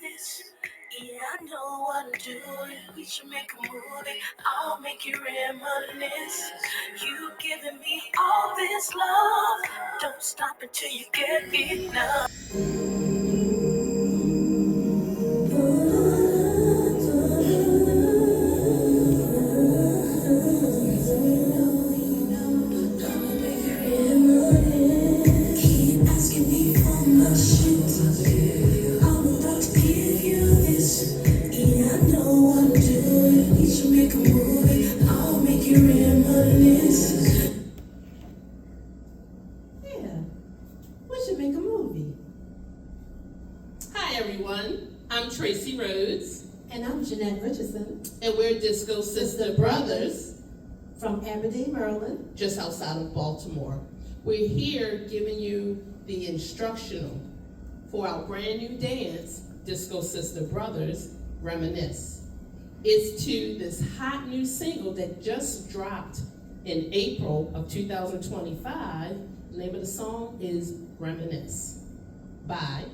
this. Yeah, I know what I'm doing. We should make a movie. I'll make you reminisce. You giving me all this love. Don't stop until you get enough. Keep asking me for my shit. I'm about to give you this. Yeah, I know what I'm doing. We should make a movie. I'll make you reminisce. Yeah, we should make a movie. Hi everyone, I'm Tracy Rhodes, And I'm Jeanette Richardson and we're Disco Sister Brothers, from Aberdeen, Maryland. just outside of Baltimore. We're here giving you the instructional for our brand new dance, Disco Sister Brothers Reminisce. It's to this hot new single that just dropped in April of 2025. The name of the song is Reminisce by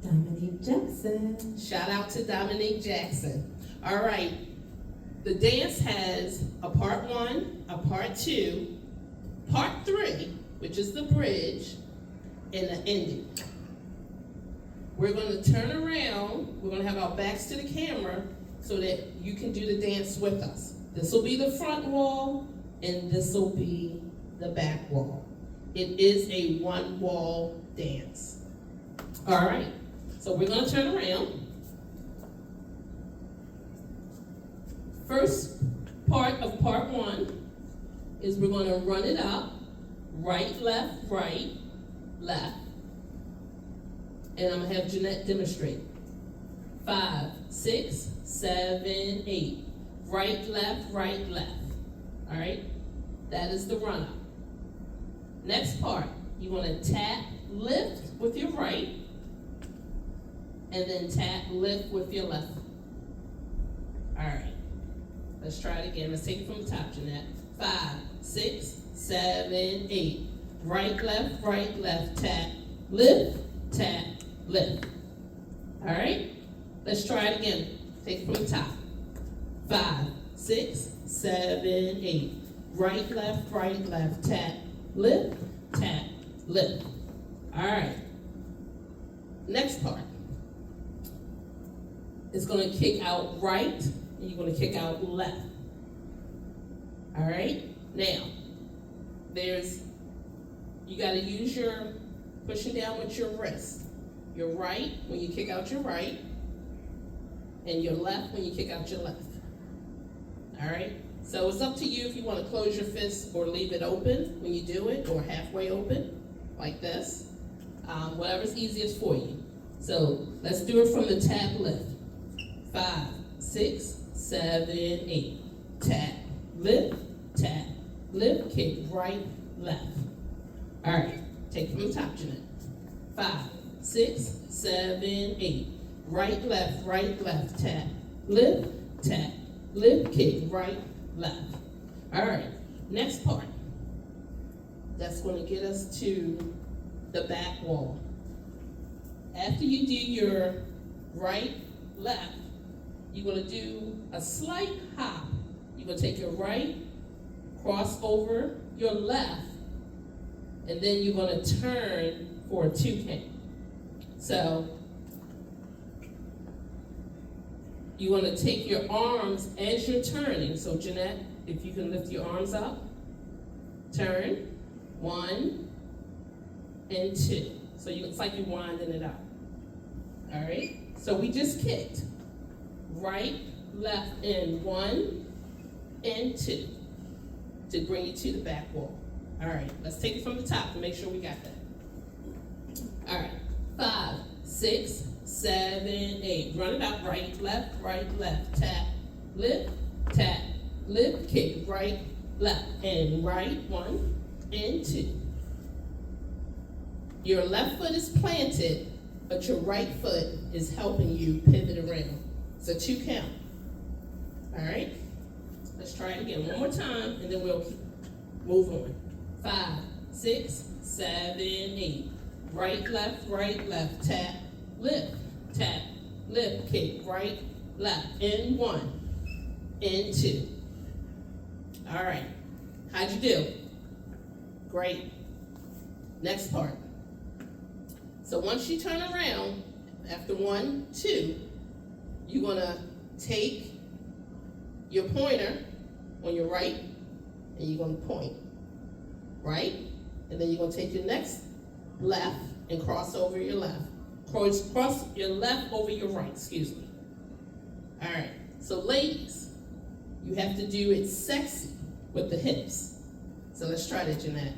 Diamonique Jackson. Shout out to Diamonique Jackson. All right, the dance has a part 1, a part 2, part 3, which is the bridge, and the ending. We're going to turn around, we're going to have our backs to the camera so that you can do the dance with us. This will be the front wall, and this will be the back wall. It is a one-wall dance. All right. So we're going to turn around. First part of part 1 is we're going to run it up, right, left, left. And I'm going to have Jeanette demonstrate. 5, 6, 7, 8. Right, left. All right? That is the run up. Next part, you want to tap, lift with your right, and then tap, lift with your left. All right, let's try it again. Let's take it from the top, Jeanette. 5, 6, 7, 8. Right, left, tap, lift. All right, let's try it again. Take it from the top. 5, 6, 7, 8. Right, left, tap, lift. All right, next part. It's going to kick out right, and you're going to kick out left. All right? Now, you got to use your pushing down with your wrist. Your right when you kick out your right, and your left when you kick out your left. All right? So it's up to you if you want to close your fist or leave it open when you do it, or halfway open, like this. Whatever's easiest for you. So let's do it from the tap lift. 5, 6, 7, 8. Tap, lift, kick, right, left. All right, take it from the top, Jeanette. 5, 6, 7, 8. Right, left, tap, lift, kick, right, left. All right, next part. That's going to get us to the back wall. After you do your right, left, you're going to do a slight hop. You're going to take your right, cross over your left, and then you're going to turn for a 2 count. So you want to take your arms as you're turning. So Jeanette, if you can lift your arms up, turn, 1 and 2. So it's like you're winding it up. All right, so we just kicked. Right, left, and 1 and 2 to bring you to the back wall. All right, let's take it from the top to make sure we got that. All right, 5, 6, 7, 8. Run it out, right, left, tap, lift, kick, right, left, and right, 1 and 2. Your left foot is planted, but your right foot is helping you pivot around. It's a 2 count. All right? Let's try it again one more time, and then we'll move on. 5, 6, 7, 8. Right, left, tap, lift, lift, kick, right, left, in 1, in 2. All right, how'd you do? Great. Next part. So once you turn around, after 1, 2, you're gonna take your pointer on your right, and you're gonna point, right? And then you're gonna take your next left and cross over your left. Cross your left over your right, excuse me. All right, so ladies, you have to do it sexy with the hips. So let's try that, Jeanette.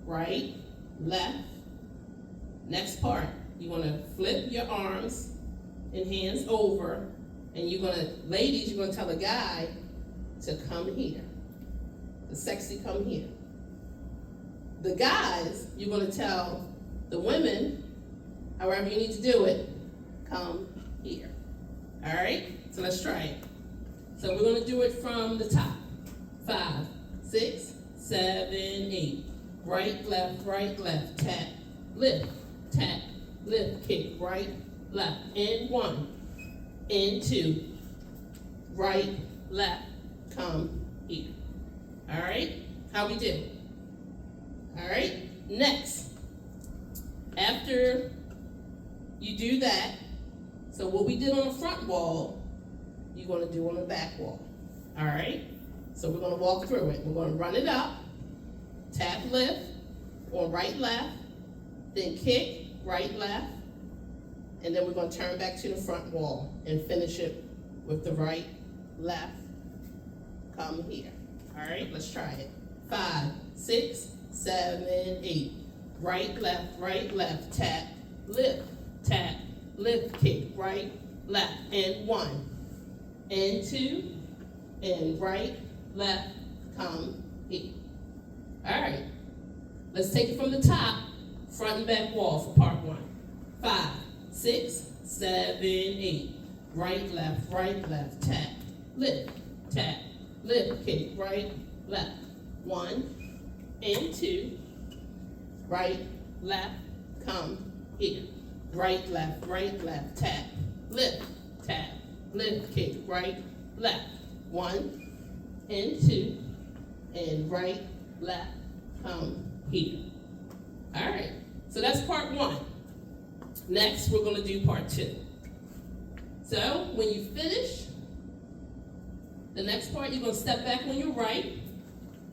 Right, left. Next part, you're gonna flip your arms and hands over, and ladies, you're gonna tell a guy to come here. The sexy come here. The guys, you're gonna tell the women, however you need to do it, come here. All right, so let's try it. So we're gonna do it from the top. 5, 6, 7, 8. Right, left, tap, lift, kick, right, left, in 1, in 2, right, left, come here. All right, how we do? All right, next, after you do that, so what we did on the front wall, you're gonna do on the back wall. All right, so we're gonna walk through it. We're gonna run it up, tap, lift, on right, left, then kick, right, left, and then we're gonna turn back to the front wall and finish it with the right, left, come here. All right, let's try it. 5, 6, 7, 8. Right, left, tap, lift, kick, right, left, and 1, and 2, and right, left, come here. All right, let's take it from the top, front and back wall for part 1. 5, 6, 7, 8. Right, left, tap, lift, kick, right, left. 1, and 2, right, left, come here. Right, left, tap, lift, kick, right, left. 1, and 2, and right, left, come here. All right, so that's part 1. Next, we're gonna do part 2. So when you finish, the next part, you're gonna step back on your right,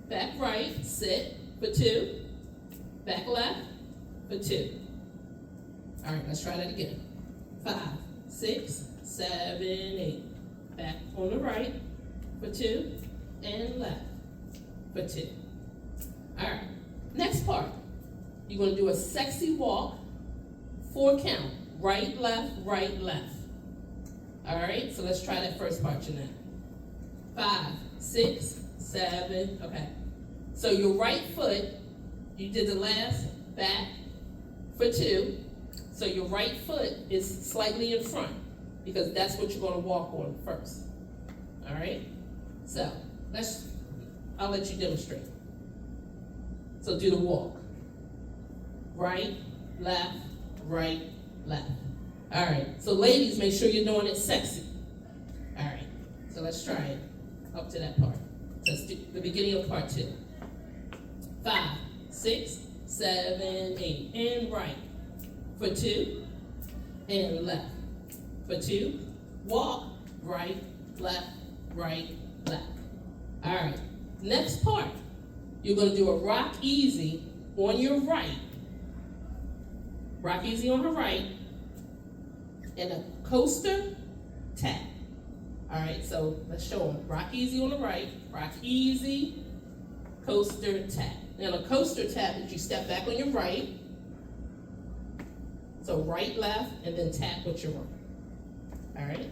back right, sit for 2, back left for 2. All right, let's try that again. 5, 6, 7, 8. Back on the right for 2, and left for 2. All right, next part, you're gonna do a sexy walk, 4 count, right, left, right, left. All right, so let's try that first part, Jeanette. 5, 6, 7, okay. So your right foot, you did the last back for 2, so your right foot is slightly in front because that's what you're gonna walk on first. All right, so I'll let you demonstrate. So do the walk. Right, left, right, left. All right, so ladies, make sure you're doing it sexy. All right, so let's try it up to that part. So let's do the beginning of part 2. 5, 6, 7, 8, and right for 2, and left for 2. Walk, right, left, left. All right, next part, you're gonna do a rock easy on your right. Rock easy on her right, and a coaster tap. All right, so let's show them. Rock easy on the right, rock easy, coaster tap. Now a coaster tap is you step back on your right, so right, left, and then tap with your right. All right,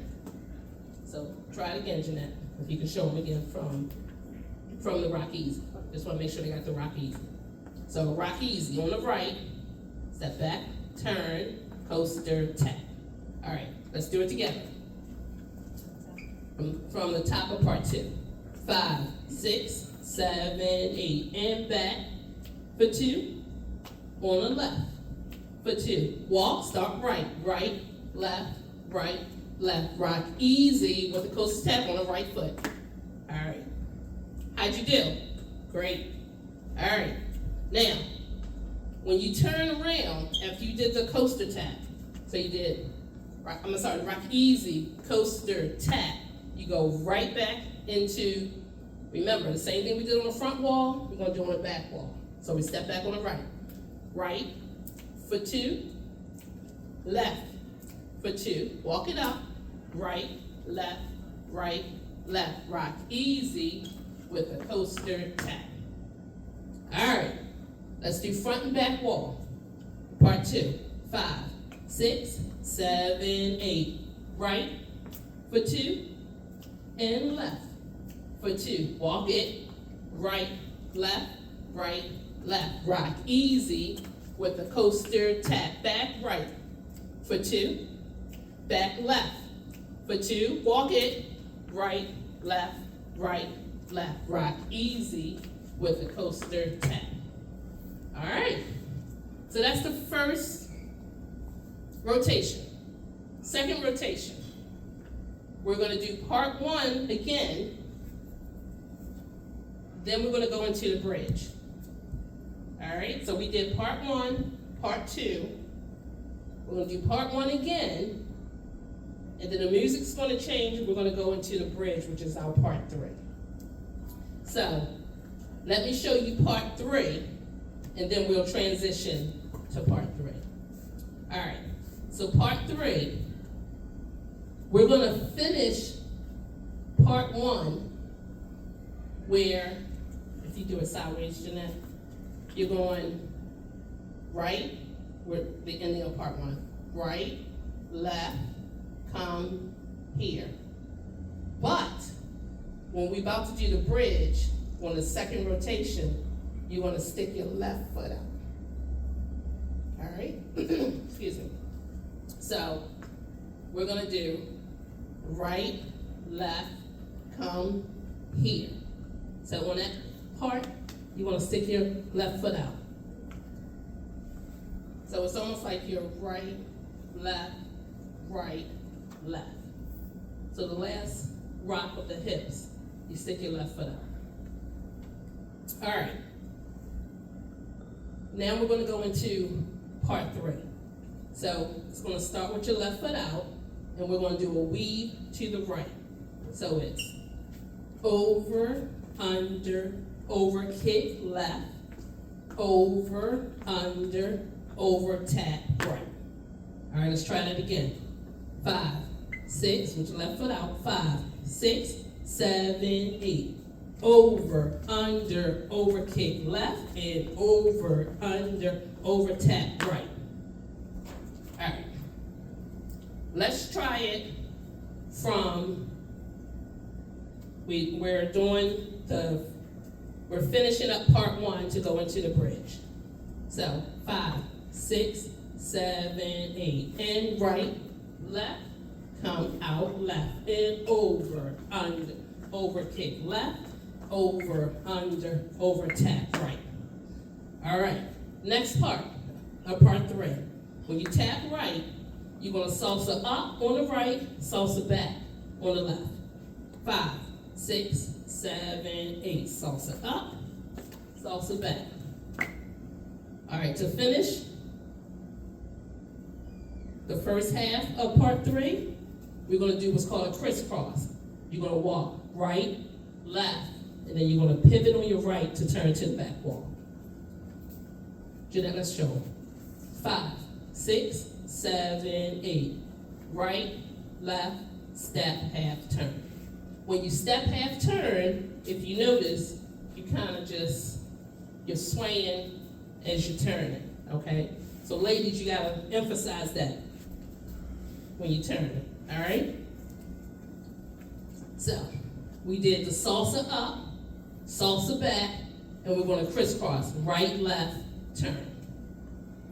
so try it again, Jeanette, if you can show them again from the rock easy. Just want to make sure they got the rock easy. So rock easy on the right, step back, turn, coaster, tap. All right, let's do it together. From the top of part 2. 5, 6, 7, 8, and back for 2, on the left for 2. Walk, start right, left, right, left. Rock easy with the coast tap on the right foot. All right. How'd you do? Great. All right. Now, when you turn around after you did the coaster tap, so you did, rock easy, coaster tap, you go right back into, remember, the same thing we did on the front wall, we're going to do on the back wall. So we step back on the right. Right, foot two, left, foot two, walk it up, right, left, rock easy with a coaster tap. All right, let's do front and back wall. Part two, 5, 6, 7, 8. Right, foot two, and left, foot two. Walk it, right, left, rock easy with a coaster tap. Back right, foot two, back left, foot two. Walk it, right, left, rock easy with a coaster tap. All right, so that's the first rotation. Second rotation, we're going to do part one again, then we're going to go into the bridge. All right, so we did part one, part two. We're going to do part one again, and then the music's going to change, and we're going to go into the bridge, which is our part three. So, let me show you part three, and then we'll transition to part three. All right, so part three, we're going to finish part one, where, if you do it sideways, Jeanette, you're going right, we're the ending of part one. Right, left, come here. But when we're about to do the bridge, on the second rotation, you want to stick your left foot out. All right? Excuse me. So we're going to do right, left, come here. So on that part, you want to stick your left foot out. So it's almost like you're right, left. So the last rock of the hips, you stick your left foot out. All right. Now we're going to go into part three. So it's going to start with your left foot out, and we're going to do a weave to the right. So it's over, under, over, kick, left, over, under, over, tap, right. All right, let's try that again. 5, 6, with your left foot out. 5, 6, 7, 8. Over, under, over, kick, left, and over, under, over, tap, right. All right. Let's try it from, we're finishing up part one to go into the bridge. So 5, 6, 7, 8, and right, left, come out, left, and over, under, over, kick, left, over, under, over, tap, right. All right, next part of part three. When you tap right, you're gonna salsa up on the right, salsa back on the left. 5, 6, 7, 8, salsa up, salsa back. All right, to finish the first half of part three, we're going to do what's called a crisscross. You're going to walk right, left, and then you're going to pivot on your right to turn to the back wall. Jeanette, let's show them. 5, 6, 7, 8. Right, left, step, half turn. When you step, half turn, if you notice, you kind of you're swaying as you're turning, okay? So ladies, you gotta emphasize that when you turn, all right? So, we did the salsa up, salsa back, and we're gonna crisscross, right, left, turn.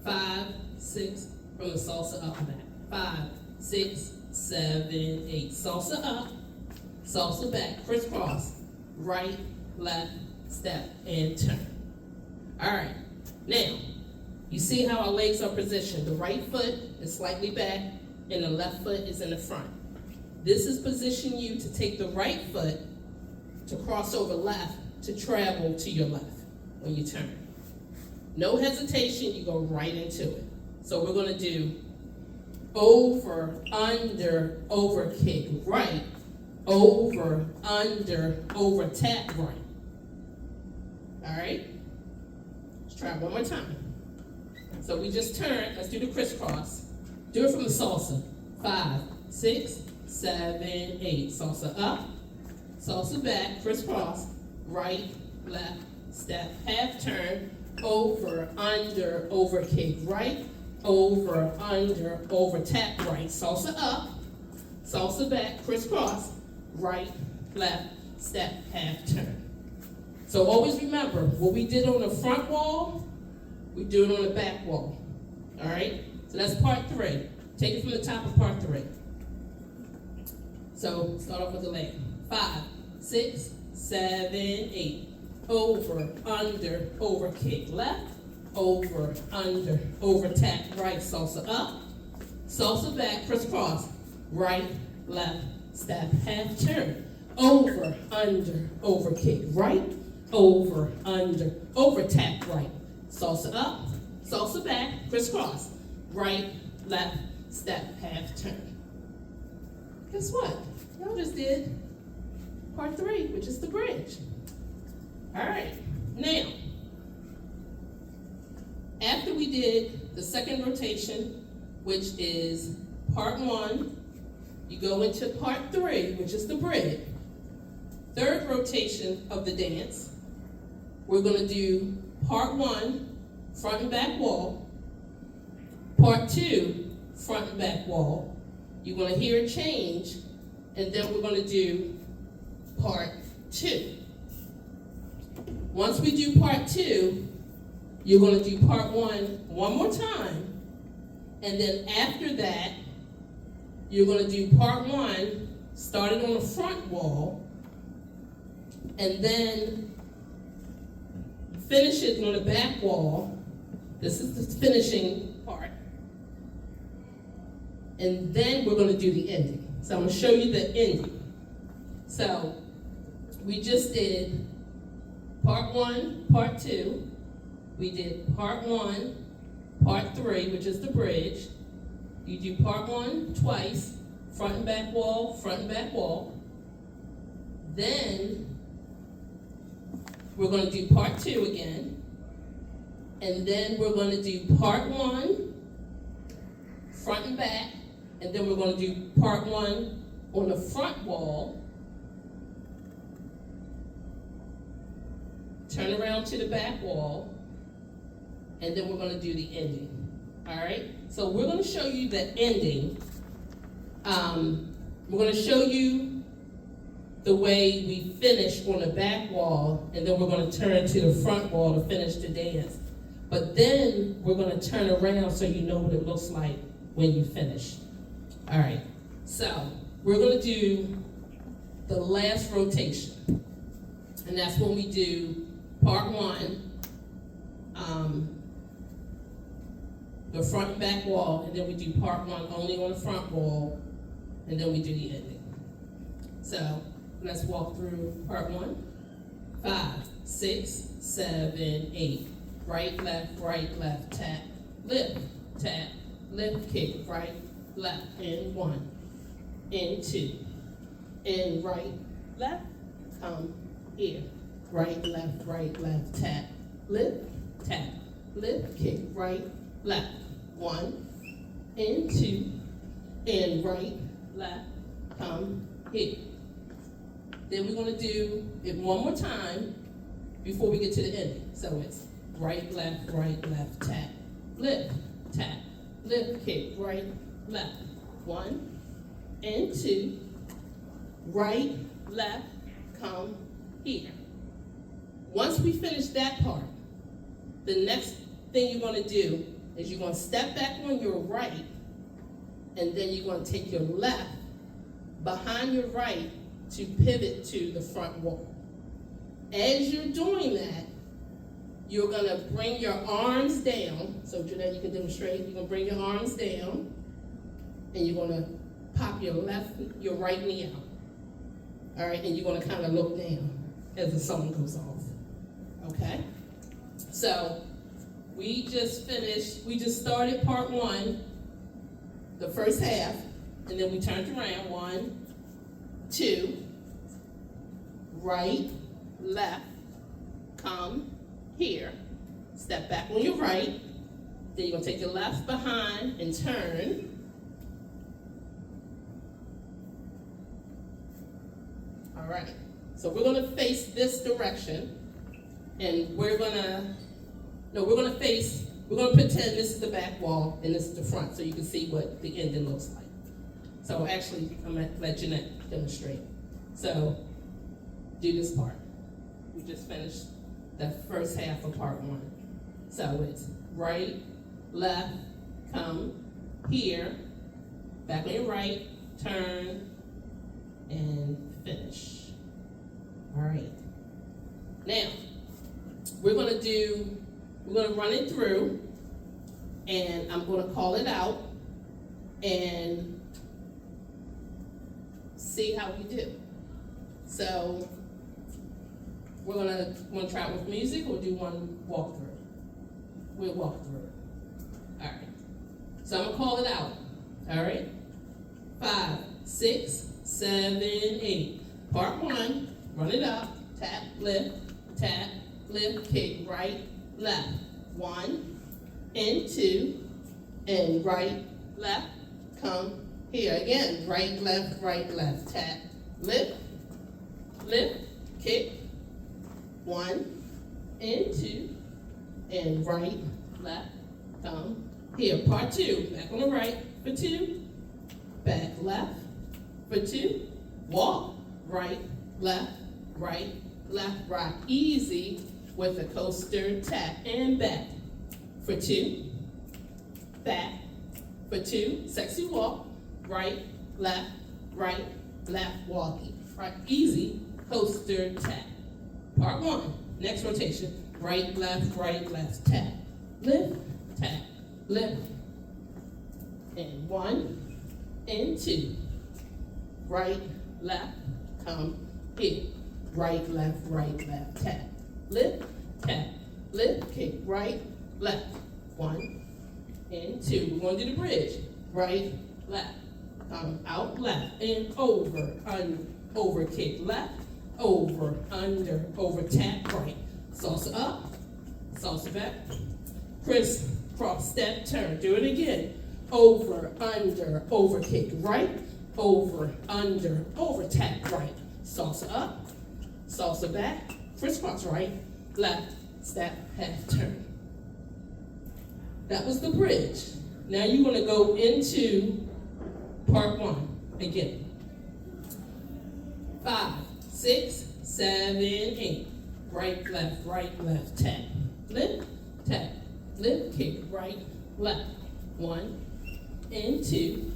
5, 6, from the salsa up and back. 5, 6, 7, 8. Salsa up, salsa back, crisscross, right, left, step, and turn. All right, now, you see how our legs are positioned. The right foot is slightly back, and the left foot is in the front. This is positioning you to take the right foot to cross over left to travel to your left when you turn. No hesitation, you go right into it. So we're gonna do over, under, over, kick, right, over, under, over, tap, right. All right? Let's try it one more time. So we just turn, let's do the crisscross. Do it from the salsa. 5, 6, 7, 8. Salsa up, salsa back, crisscross, right, left, step, half turn, over, under, over, kick, right, over, under, over, tap, right. Salsa up, salsa back, crisscross, right, left, step, half turn. So always remember, what we did on the front wall, we do it on the back wall. All right? So that's part 3. Take it from the top of part 3. So start off with the leg. 5, 6, 7, 8. Over, under, over, kick, left, over, under, over, tap, right, salsa up, salsa back, crisscross, right, left, step, half turn, over, under, over, kick, right, over, under, over, tap, right, salsa up, salsa back, crisscross, right, left, step, half turn. Guess what? Y'all just did part 3, which is the bridge. All right, now, after we did the second rotation, which is part 1, you go into part 3, which is the bridge. Third rotation of the dance, we're gonna do part 1, front and back wall, part 2, front and back wall. You're gonna hear a change, and then we're gonna do part 2. Once we do part 2, you're going to do part 1 one more time, and then after that, you're going to do part 1, starting on the front wall, and then finish it on the back wall. This is the finishing part. And then we're going to do the ending. So I'm going to show you the ending. So we just did part 1, part 2. We did part 1, part 3, which is the bridge. You do part 1 twice, front and back wall, front and back wall. Then we're going to do part 2 again. And then we're going to do part 1, front and back. And then we're going to do part 1 on the front wall. Turn around to the back wall, and then we're going to do the ending. All right? So we're going to show you the ending. We're going to show you the way we finish on the back wall, and then we're going to turn to the front wall to finish the dance. But then we're going to turn around so you know what it looks like when you finish. All right? So we're going to do the last rotation, and that's when we do part 1, the front and back wall, and then we do part 1 only on the front wall, and then we do the ending. So let's walk through part 1. 5, 6, 7, 8. Right, left, tap, lift, kick, right, left, in 1, in 2, in right, left, come here. Right, left, tap, lift, kick, right, left, 1, in 2, in right, left, come here. Then we're going to do it one more time before we get to the ending. So it's right, left, tap, lift, kick, right, left, 1, and 2, right, left, come here. Once we finish that part, the next thing you're going to do is you're going to step back on your right, and then you're going to take your left behind your right to pivot to the front wall. As you're doing that, you're going to bring your arms down. So Jeanette, you can demonstrate. You're going to bring your arms down. and you're gonna pop your right knee out. All right, and you're gonna kind of look down as the song goes off. Okay? So we just started part one, the first half, and then we turned around. 1, 2, right, left, come here, step back on your right, then you're gonna take your left behind and turn. All right, so we're gonna face this direction, and we're gonna pretend this is the back wall and this is the front, so you can see what the ending looks like. So actually, I'm gonna let Jeanette demonstrate. So, do this part. We just finished the first half of part one. So it's right, left, come, here, back on your right, turn, and finish. All right. Now, we're gonna run it through, and I'm gonna call it out, and see how we do. So, we're gonna try it with music, or do one walkthrough? We'll walk through it. All right. So I'm gonna call it out. All right. 5, 6, 7, 8. Part one. Run it up. Tap, lift, kick, right, left. 1 and 2, and right, left. Come here again. Right, left, tap, lift, kick. 1 and 2, and right, left, come here. Part two, back on the right for 2, back left for 2, walk, right, left, rock, easy with a coaster tap, and back for 2, back for 2, sexy walk, right, left, walking, right, easy, coaster tap. Part one, next rotation, right, left, tap, lift, and 1 and 2, right, left, come here, right, left, tap, lift, kick, right, left, 1 and 2. We're going to do the bridge, right, left, come out, left, and over, kick, left, over, under, over, tap, right, salsa up, salsa back, criss, cross, step, turn, do it again, over, under, over, kick, right, over, under, over, tap, right, salsa up, salsa back, crisscross, right, left, step, half, turn. That was the bridge. Now you're going to go into part one again. 5, 6, 7, 8. Right, left, tap, lift, kick, right, left. 1 and 2.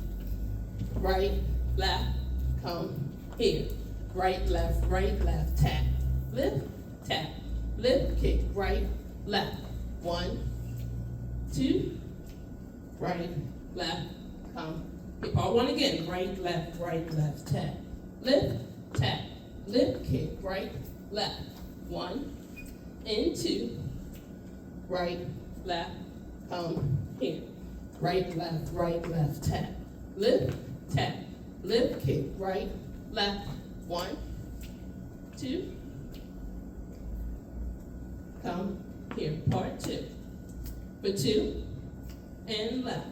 Right, left, come here. Right, left, tap, lift, kick, right, left. 1, 2, right, left, come. Hit part one again. Right, left, tap, lift, kick, right, left. 1 and 2, right, left, come here. Right, left, tap, lift, kick, right, left. 1, 2, come here. Part two. For 2 and left.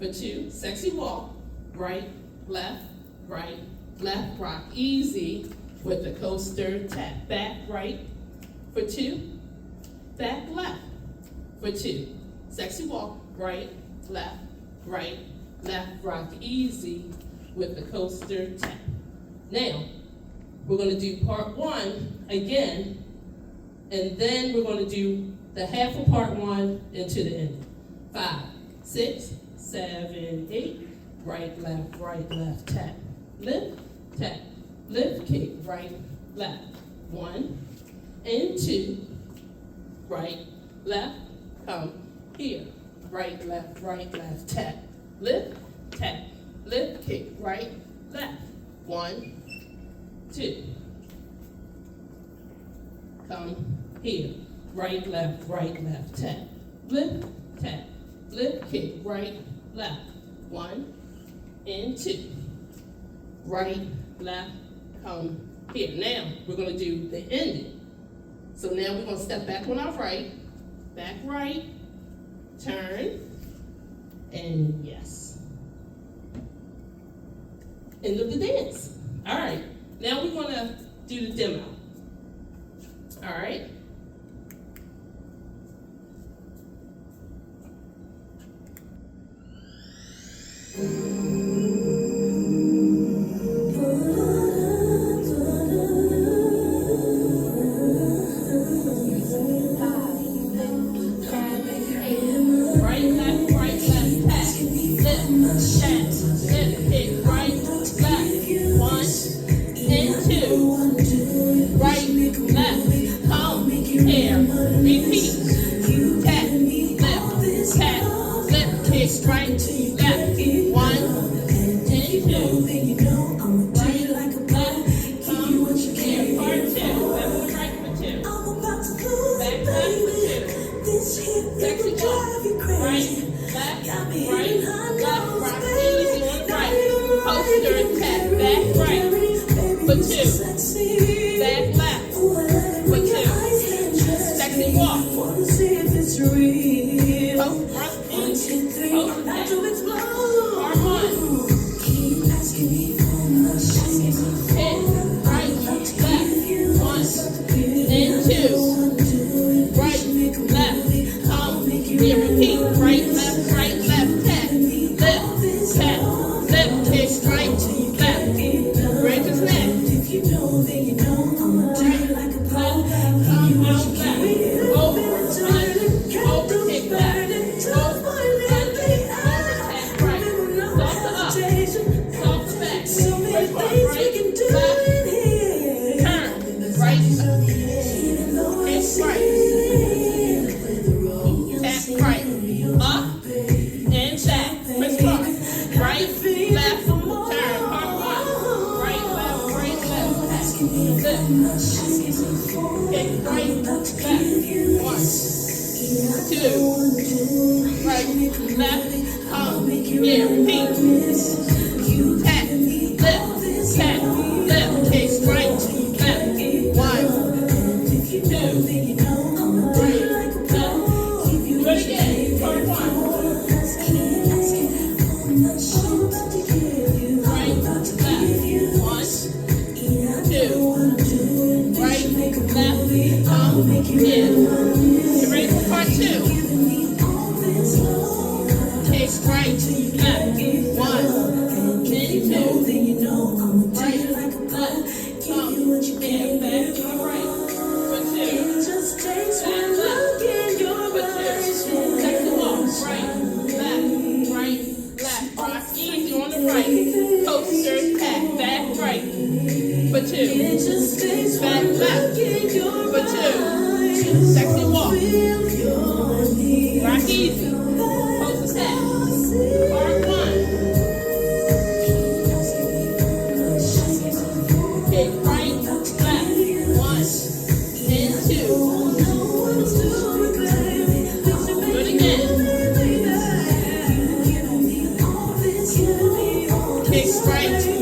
For 2, sexy walk, right, left, rock, easy with the coaster tap, back, right, for 2, back, left, for 2, sexy walk, right, left, rock, easy with the coaster tap. Now, we're going to do part one again, and then we're going to do the half of part one into the end. 5, 6, 7, 8. Right, left, tap, lift, kick, right, left. 1 and 2. Right, left, come here. Right, left, tap, lift, lift, kick, right, left. 1, 2. Come here. Right, left, tap. Lift, tap. Lift, kick, right, left. 1 and 2. Right, left, come here. Now, we're going to do the ending. So now we're going to step back on our right, back right, turn, and yes. End of the dance. All right, now we're going to do the demo. All right. Kick right.